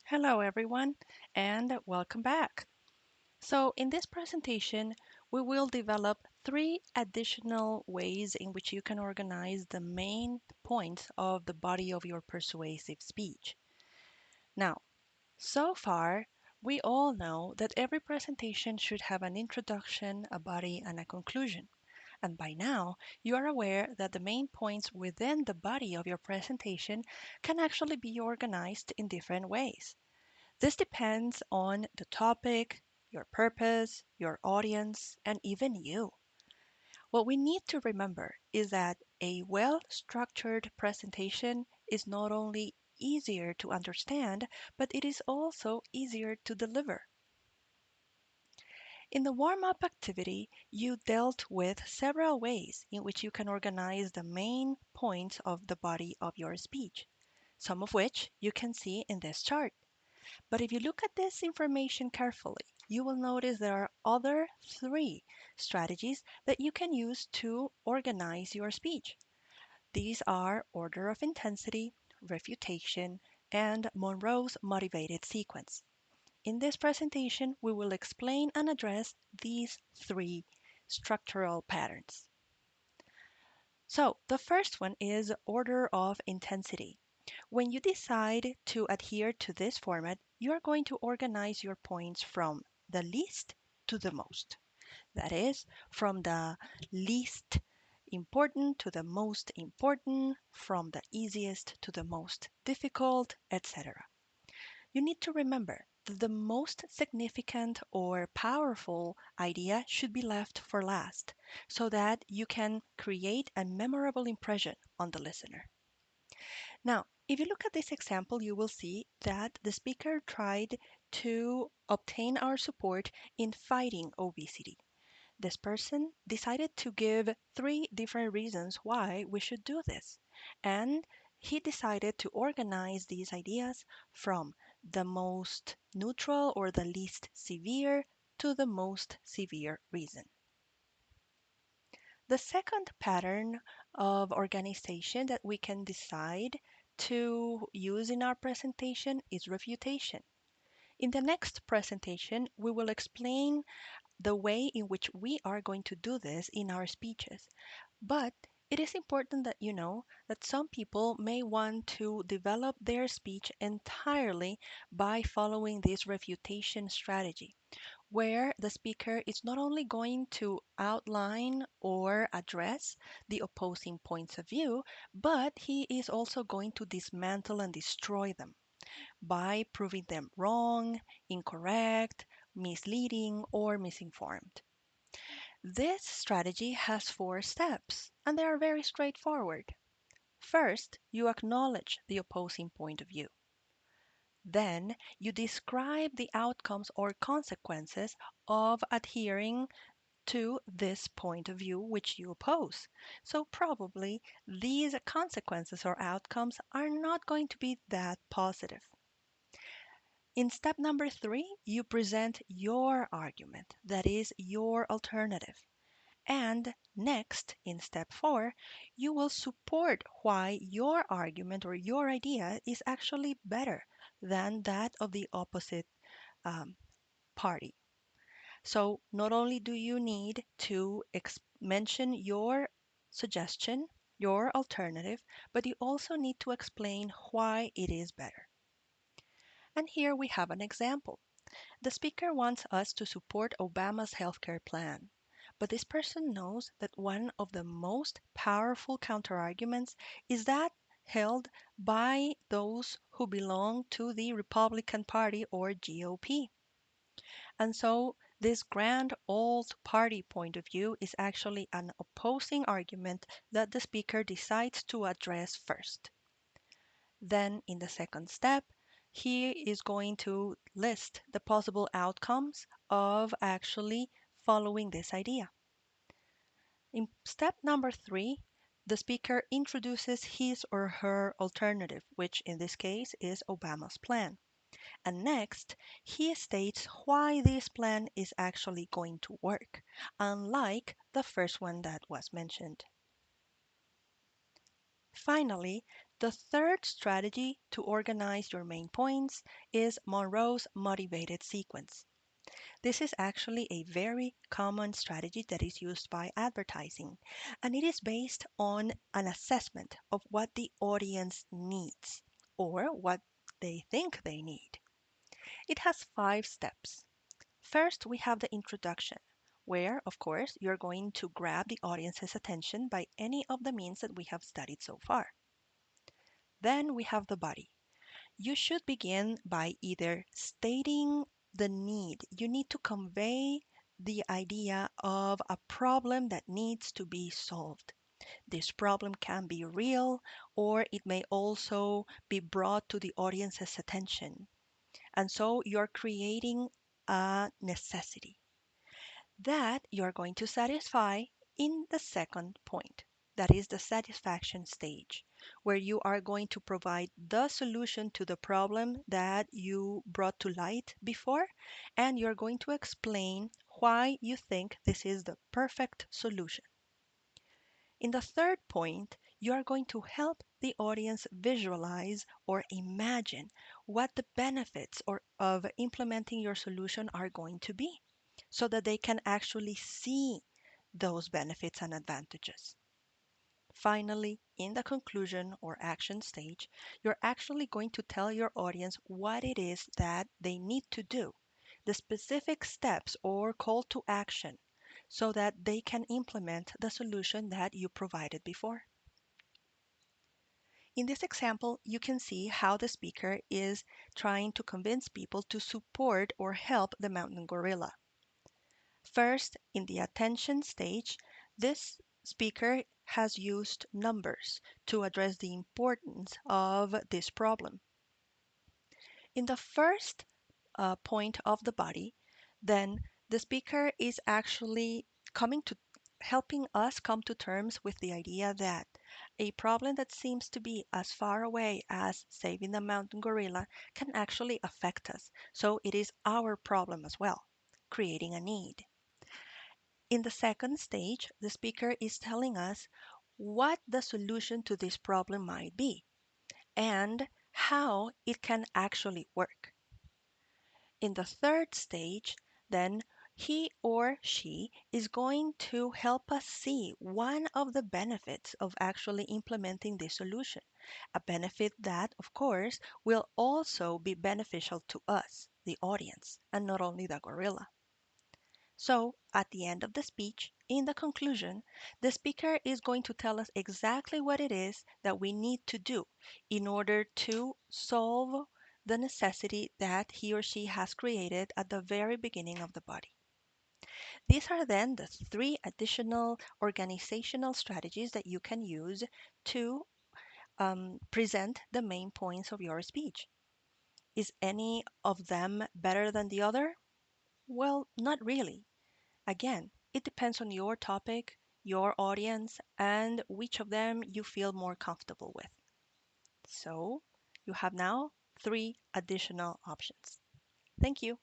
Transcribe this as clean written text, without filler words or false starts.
Hello, everyone, and welcome back. So, in this presentation, we will develop three additional ways in which you can organize the main points of the body of your persuasive speech. Now, so far, we all know that every presentation should have an introduction, a body, and a conclusion. And by now, you are aware that the main points within the body of your presentation can actually be organized in different ways. This depends on the topic, your purpose, your audience, and even you. What we need to remember is that a well structured presentation is not only easier to understand, but it is also easier to deliver. In the warm up activity, you dealt with several ways in which you can organize the main points of the body of your speech, some of which you can see in this chart. But if you look at this information carefully, you will notice there are other three strategies that you can use to organize your speech. These are order of intensity, refutation, and Monroe's motivated sequence. In this presentation, we will explain and address these three structural patterns. So, the first one is order of intensity. When you decide to adhere to this format, you are going to organize your points from the least to the most. That is, from the least important to the most important, from the easiest to the most difficult, etc. You need to remember that the most significant or powerful idea should be left for last so that you can create a memorable impression on the listener. Now, if you look at this example, you will see that the speaker tried to obtain our support in fighting obesity. This person decided to give three different reasons why we should do this. And he decided to organize these ideas from the most neutral or the least severe to the most severe reason. The second pattern of organization that we can decide to use in our presentation is refutation. In the next presentation, we will explain the way in which we are going to do this in our speeches. But it is important that you know that some people may want to develop their speech entirely by following this refutation strategy, where the speaker is not only going to outline or address the opposing points of view, but he is also going to dismantle and destroy them by proving them wrong, incorrect, misleading, or misinformed. This strategy has four steps, and they are very straightforward. First, you acknowledge the opposing point of view. Then, you describe the outcomes or consequences of adhering to this point of view which you oppose. So, probably these consequences or outcomes are not going to be that positive. In step number three, you present your argument, that is, your alternative. And next, in step four, you will support why your argument or your idea is actually better than that of the opposite um, party. So, not only do you need to mention your suggestion, your alternative, but you also need to explain why it is better. And here we have an example. The speaker wants us to support Obama's healthcare plan. But this person knows that one of the most powerful counterarguments is that held by those who belong to the Republican Party or GOP. And so this grand old party point of view is actually an opposing argument that the speaker decides to address first. Then, in the second step, he is going to list the possible outcomes of actually following this idea. In step number three, the speaker introduces his or her alternative, which in this case is Obama's plan. And next, he states why this plan is actually going to work, unlike the first one that was mentioned. Finally, The third strategy to organize your main points is Monroe's motivated sequence. This is actually a very common strategy that is used by advertising, and it is based on an assessment of what the audience needs or what they think they need. It has 5 steps. First, we have the introduction, where, of course, you're going to grab the audience's attention by any of the means that we have studied so far. Then we have the body. You should begin by either stating the need. You need to convey the idea of a problem that needs to be solved. This problem can be real or it may also be brought to the audience's attention. And so you're creating a necessity that you're going to satisfy in the second point. That is the satisfaction stage, where you are going to provide the solution to the problem that you brought to light before, and you're going to explain why you think this is the perfect solution. In the third point, you are going to help the audience visualize or imagine what the benefits of implementing your solution are going to be so that they can actually see those benefits and advantages. Finally, in the conclusion or action stage, you're actually going to tell your audience what it is that they need to do, the specific steps or call to action, so that they can implement the solution that you provided before. In this example, you can see how the speaker is trying to convince people to support or help the mountain gorilla. First, in the attention stage, this speaker has used numbers to address the importance of this problem. In the first point of the body, then the speaker is actually coming to helping us come to terms with the idea that a problem that seems to be as far away as saving the mountain gorilla can actually affect us. So it is our problem as well, creating a need. In the second stage, the speaker is telling us what the solution to this problem might be and how it can actually work. In the third stage, then he or she is going to help us see one of the benefits of actually implementing this solution, a benefit that, of course, will also be beneficial to us, the audience, and not only the gorilla. So, at the end of the speech, in the conclusion, the speaker is going to tell us exactly what it is that we need to do in order to solve the necessity that he or she has created at the very beginning of the body. These are then the 3 additional organizational strategies that you can use to present the main points of your speech. Is any of them better than the other? Well, not really. Again, it depends on your topic, your audience, and which of them you feel more comfortable with. So you have now 3 additional options. Thank you.